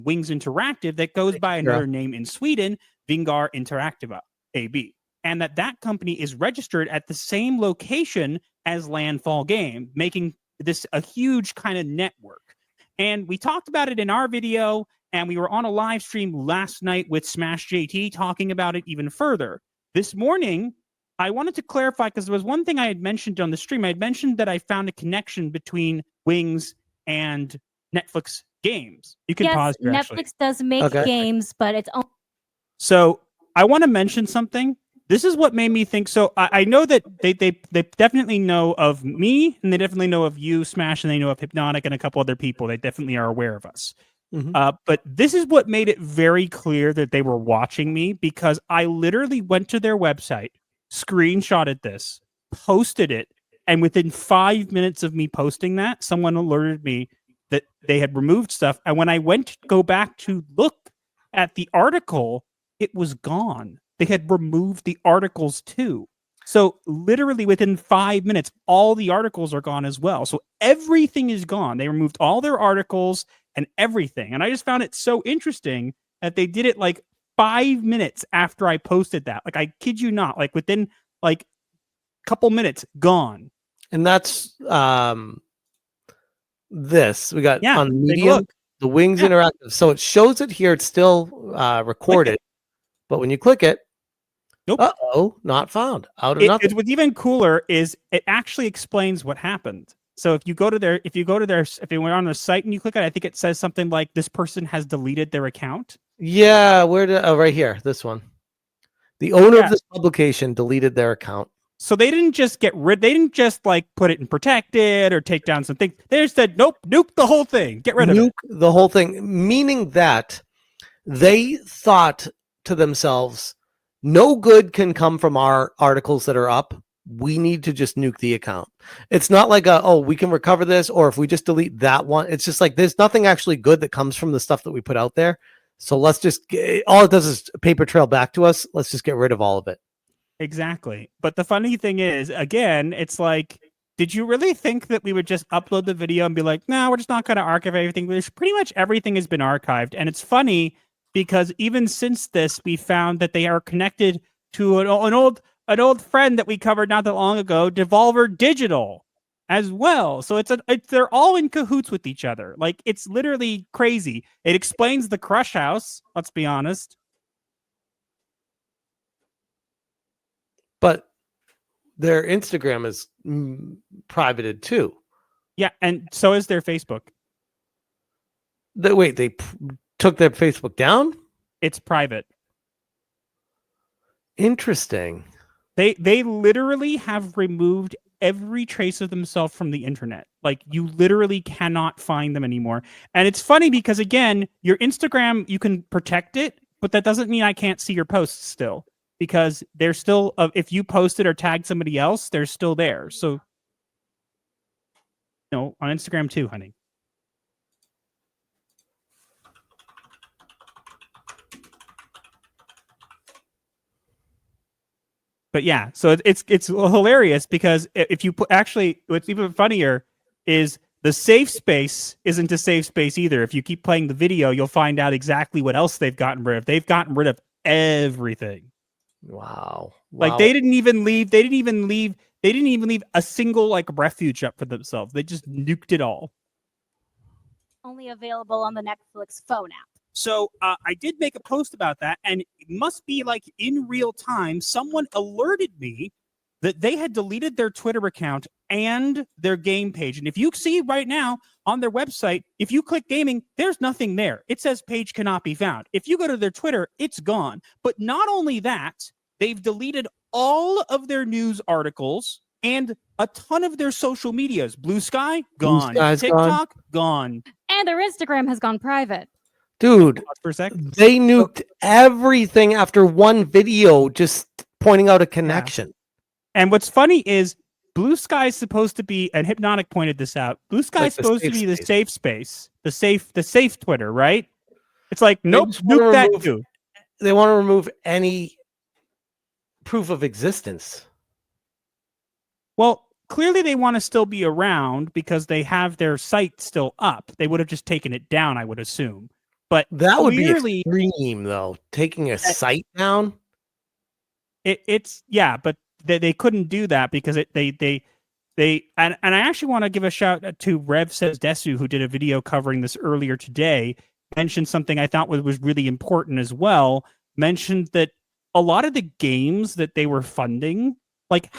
Wings Interactive that goes by another name in Sweden, Vingar Interaktiva AB. And that company is registered at the same location as Landfall Game, making this a huge kind of network. And we talked about it in our video, and we were on a live stream last night with Smash JT talking about it even further. This morning, I wanted to clarify, because there was one thing I had mentioned on the stream. I had mentioned that I found a connection between Wings and Netflix games. You can pause here, Netflix does make games, but it's only... So I want to mention something. This is what made me think. So I know that they definitely know of me, and they definitely know of you, Smash, and they know of Hypnotic and a couple other people. They definitely are aware of us. But this is what made it very clear that they were watching me, because I literally went to their website, screenshotted this, posted it, and within 5 minutes of me posting that, someone alerted me that they had removed stuff. And when I went to go back to look at the article, it was gone. They had removed the articles too. So literally within 5 minutes, all the articles are gone as well. So everything is gone. They removed all their articles and everything. And I just found it so interesting that they did it like 5 minutes after I posted that. Like, I kid you not, like within like a couple minutes, gone. And that's this. We got on Medium, the Wings Interactive. So it shows it here. It's still recorded. But when you click it, nope. Uh-oh, not found. Out of nothing. What's even cooler is it actually explains what happened. So if you went on their site and you click it, I think it says something like, this person has deleted their account. Yeah, right here, this one. The owner of this publication deleted their account. So they didn't just they didn't just like put it in protected or take down something. They just said, nope, nuke the whole thing. Get rid of it. Nuke the whole thing, meaning that they thought to themselves, no good can come from our articles that are up. We need to just nuke the account. It's not like we can recover this, or if we just delete that one. It's just like, there's nothing actually good that comes from the stuff that we put out there. So let's just, all it does is paper trail back to us. Let's just get rid of all of it. Exactly. But the funny thing is, again, it's like, did you really think that we would just upload the video and be like, no, we're just not going to archive everything? Pretty much everything has been archived. And it's funny because even since this, we found that they are connected to an old friend that we covered not that long ago, Devolver Digital, as well. So they're all in cahoots with each other. Like, it's literally crazy. It explains the Crush House, let's be honest. But their Instagram is privated too. Yeah, and so is their Facebook. They took their Facebook down? It's private. Interesting. They literally have removed every trace of themselves from the internet. Like, you literally cannot find them anymore. And it's funny because, again, your Instagram, you can protect it, but that doesn't mean I can't see your posts still. Because they're still, if you posted or tagged somebody else, they're still there. So, on Instagram too, honey. But yeah, so it's hilarious because if you what's even funnier is the safe space isn't a safe space either. If you keep playing the video, you'll find out exactly what else they've gotten rid of. They've gotten rid of everything. Wow. Like, they didn't even leave a single like refuge up for themselves. They just nuked it all. Only available on the Netflix phone app. So I did make a post about that, and it must be like in real time, someone alerted me that they had deleted their Twitter account and their game page. And if you see right now on their website, if you click gaming, there's nothing there. It says page cannot be found. If you go to their Twitter, it's gone. But not only that, they've deleted all of their news articles and a ton of their social medias. Blue Sky, gone. TikTok, gone. And their Instagram has gone private. Dude, they nuked everything after one video just pointing out a connection. Yeah. And what's funny is Blue Sky is supposed to be, and Hypnotic pointed this out, Blue Sky is supposed to be the safe space, the safe Twitter, right? It's like, nope, nuke that too. They want to remove any proof of existence. Well, clearly they want to still be around because they have their site still up. They would have just taken it down, I would assume. But That would be clearly, extreme, though. Taking a site down. it's yeah, but they couldn't do that because and I actually want to give a shout out to Rev Says Desu, who did a video covering this earlier today, mentioned something I thought was really important as well, mentioned that a lot of the games that they were funding, like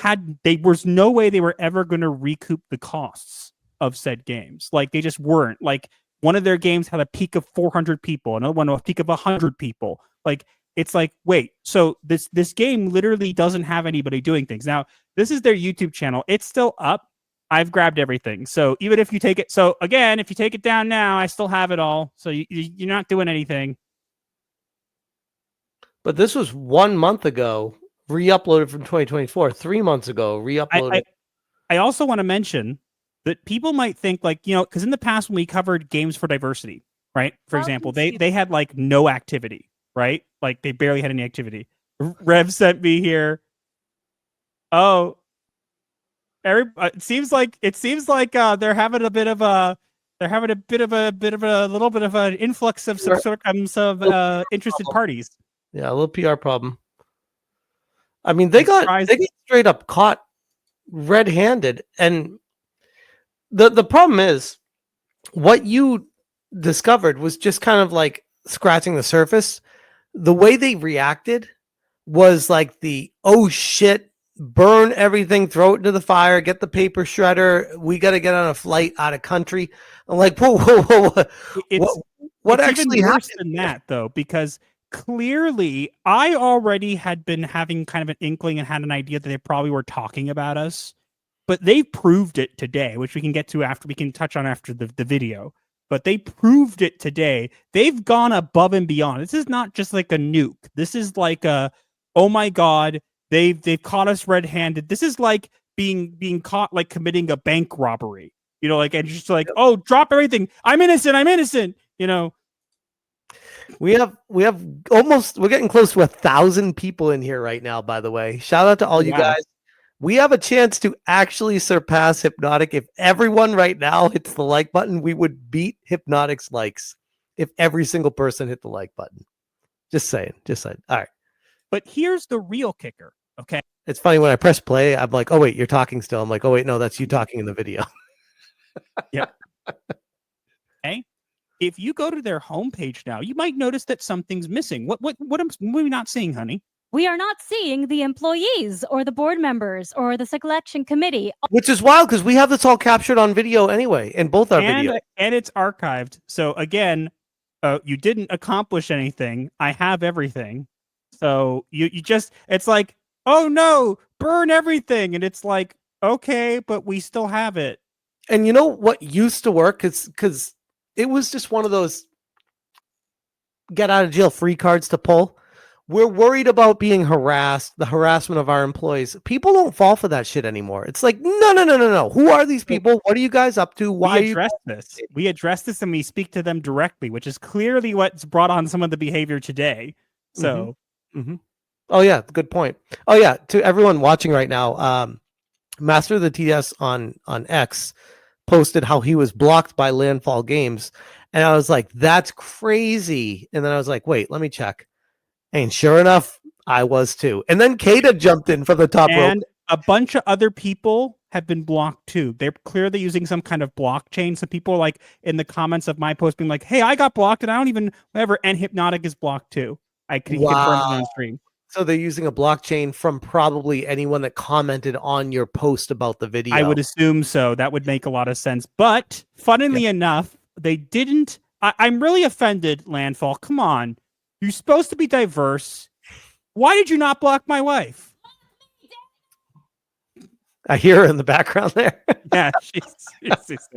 there was no way they were ever going to recoup the costs of said games. Like they just weren't. Like one of their games had a peak of 400 people, another one a peak of 100 people. Like it's like, wait, so this game literally doesn't have anybody doing things. Now, this is their YouTube channel. It's still up. I've grabbed everything. So even if you take it, so again, if you take it down now, I still have it all. So you're not doing anything. But this was 1 month ago, re-uploaded from 2024. 3 months ago, re-uploaded. I also want to mention that people might think like, because in the past when we covered games for diversity, right? For example, they had like no activity, right? Like they barely had any activity. Rev sent me here. Oh, it seems like they're having a bit of a little bit of an influx of some interested parties. Yeah, a little PR problem. I mean, they got straight up caught red-handed, and the problem is what you discovered was just kind of like scratching the surface. The way they reacted was like oh shit, burn everything, throw it into the fire, get the paper shredder, we got to get on a flight out of country. I'm like, whoa. What it's actually even worse happened than that, though, because clearly I already had been having kind of an inkling and had an idea that they probably were talking about us, but they proved it today, which we can get to after, we can touch on after the video. But they proved it today. They've gone above and beyond. This is not just like a nuke. This is like oh my god, they've caught us red-handed. This is like being caught like committing a bank robbery. Like, and just like, oh, drop everything. I'm innocent. We have we're getting close to 1,000 people in here right now, by the way. Shout out to all you guys. We have a chance to actually surpass Hypnotic. If everyone right now hits the like button, we would beat Hypnotic's likes if every single person hit the like button. Just saying. All right. But here's the real kicker, okay? It's funny when I press play, I'm like, oh wait, you're talking still. I'm like, oh wait, no, that's you talking in the video. Yep. Okay. If you go to their homepage now, you might notice that something's missing. What am we not seeing, honey? We are not seeing the employees or the board members or the selection committee. Which is wild because we have this all captured on video anyway, in both our videos. And it's archived. So again, you didn't accomplish anything. I have everything. So you just, it's like, oh no, burn everything. And it's like, okay, but we still have it. And you know what used to work? Because it was just one of those get out of jail free cards to pull. We're worried about being harassed, the harassment of our employees. People don't fall for that shit anymore. It's like, no. Who are these people? What are you guys up to? Why we address this and we speak to them directly, which is clearly what's brought on some of the behavior today. So, Oh yeah, good point. Oh yeah, to everyone watching right now, Master of the TS on X posted how he was blocked by Landfall Games, and I was like, that's crazy. And then I was like, wait, let me check. And sure enough, I was too. And then Kata jumped in from the top rope. And a bunch of other people have been blocked too. They're clearly using some kind of blockchain. Some people like in the comments of my post being like, hey, I got blocked and I don't even whatever. And Hypnotic is blocked too. I can confirm it on stream. So they're using a blockchain from probably anyone that commented on your post about the video. I would assume so. That would make a lot of sense. But funnily enough, they didn't. I'm really offended, Landfall. Come on. You're supposed to be diverse. Why did you not block my wife? I hear her in the background there. Yeah, it's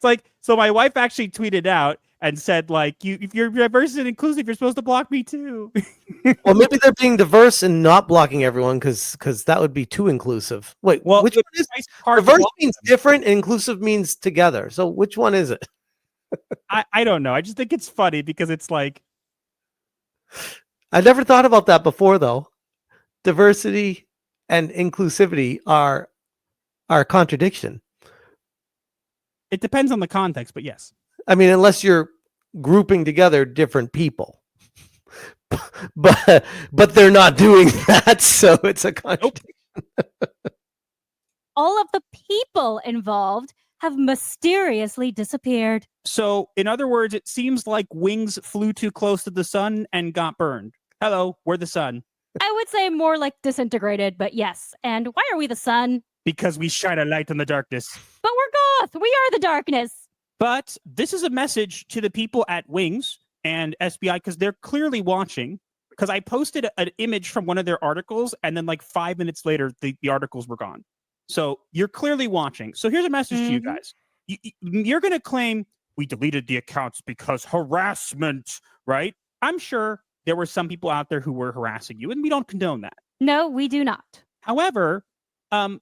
like, so my wife actually tweeted out and said, like, if you're diverse and inclusive, you're supposed to block me too. Well, maybe they're being diverse and not blocking everyone because that would be too inclusive. Wait, well, which one is diverse means different and inclusive means together. So which one is it? I don't know. I just think it's funny because it's like, I never thought about that before, though. Diversity and inclusivity are a contradiction. It depends on the context, but yes. I mean, unless you're grouping together different people. but they're not doing that, so it's a contradiction. All of the people involved have mysteriously disappeared. So, in other words, it seems like Wings flew too close to the sun and got burned. Hello, we're the sun. I would say more like disintegrated, but yes. And why are we the sun? Because we shine a light in the darkness. But we're goth. We are the darkness. But this is a message to the people at Wings and SBI because they're clearly watching. Because I posted an image from one of their articles, and then like 5 minutes later, the articles were gone. So you're clearly watching. So here's a message to you guys. You're going to claim we deleted the accounts because harassment, right? I'm sure there were some people out there who were harassing you, and we don't condone that. No, we do not. However,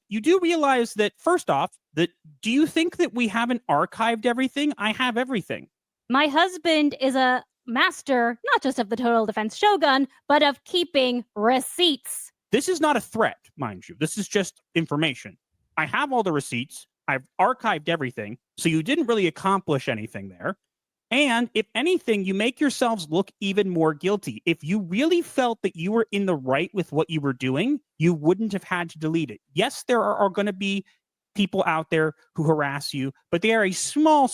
you do realize that, first off, that do you think that we haven't archived everything? I have everything. My husband is a master, not just of the Total Defense Shogun, but of keeping receipts. This is not a threat, mind you. This is just information. I have all the receipts. I've archived everything. So you didn't really accomplish anything there. And if anything, you make yourselves look even more guilty. If you really felt that you were in the right with what you were doing, you wouldn't have had to delete it. Yes, there are going to be people out there who harass you, but they are a small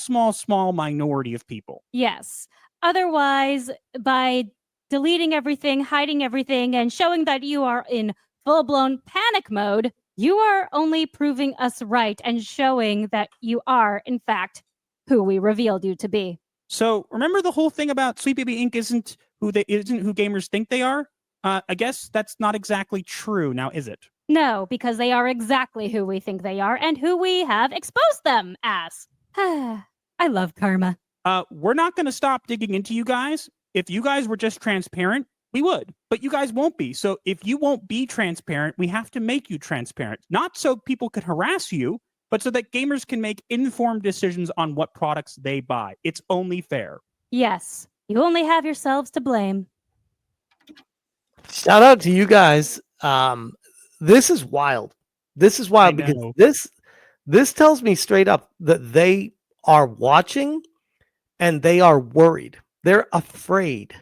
minority of people. Yes. Otherwise, by deleting everything, hiding everything, and showing that you are in full-blown panic mode, you are only proving us right and showing that you are, in fact, who we revealed you to be. So remember the whole thing about Sweet Baby Inc. isn't who gamers think they are? I guess that's not exactly true now, is it? No, because they are exactly who we think they are and who we have exposed them as. I love karma. We're not going to stop digging into you guys. If you guys were just transparent, we would, but you guys won't be. So if you won't be transparent, we have to make you transparent, not so people can harass you, but so that gamers can make informed decisions on what products they buy. It's only fair. Yes, you only have yourselves to blame. Shout out to you guys. This is wild. This is wild because this tells me straight up that they are watching and they are worried. They're afraid.